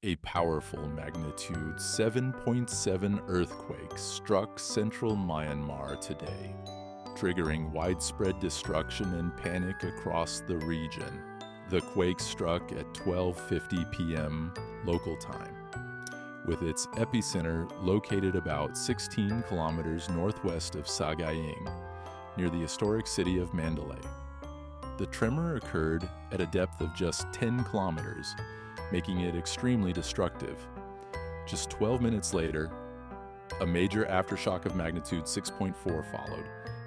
A powerful magnitude 7.7 earthquake struck central Myanmar today, triggering widespread destruction and panic across the region. The quake struck at 12:50 p.m. local time, with its epicenter located about 16 kilometers northwest of Sagaing, near the historic city of Mandalay. The tremor occurred at a depth of just 10 kilometers, making it extremely destructive. Just 12 minutes later, a major aftershock of magnitude 6.4 followed,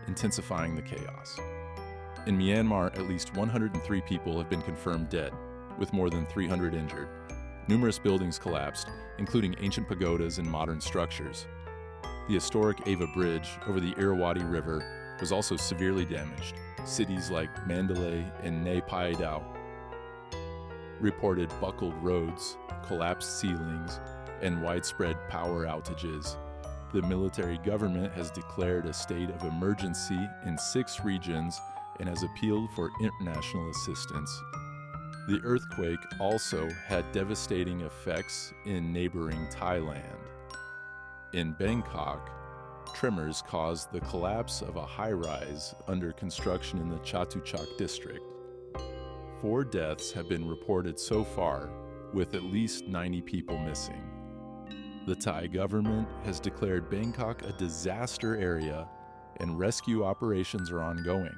intensifying the chaos. In Myanmar, at least 103 people have been confirmed dead, with more than 300 injured. Numerous buildings collapsed, including ancient pagodas and modern structures. The historic Ava Bridge over the Irrawaddy River was also severely damaged. Cities like Mandalay and Nay Pai Dao reported buckled roads, collapsed ceilings, and widespread power outages. The military government has declared a state of emergency in 6 regions and has appealed for international assistance. The earthquake also had devastating effects in neighboring Thailand. In Bangkok, tremors caused the collapse of a high-rise under construction in the Chatuchak district. 4 deaths have been reported so far, with at least 90 people missing. The Thai government has declared Bangkok a disaster area, and rescue operations are ongoing.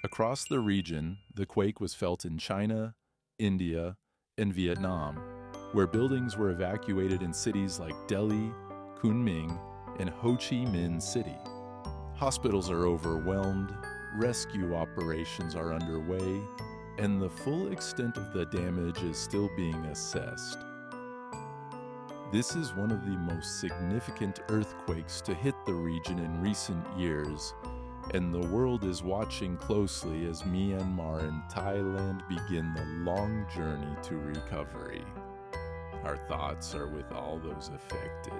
Across the region, the quake was felt in China, India, and Vietnam, where buildings were evacuated in cities like Delhi, Kunming, and Ho Chi Minh City. Hospitals are overwhelmed, rescue operations are underway, and the full extent of the damage is still being assessed. This is one of the most significant earthquakes to hit the region in recent years, and the world is watching closely as Myanmar and Thailand begin the long journey to recovery. Our thoughts are with all those affected.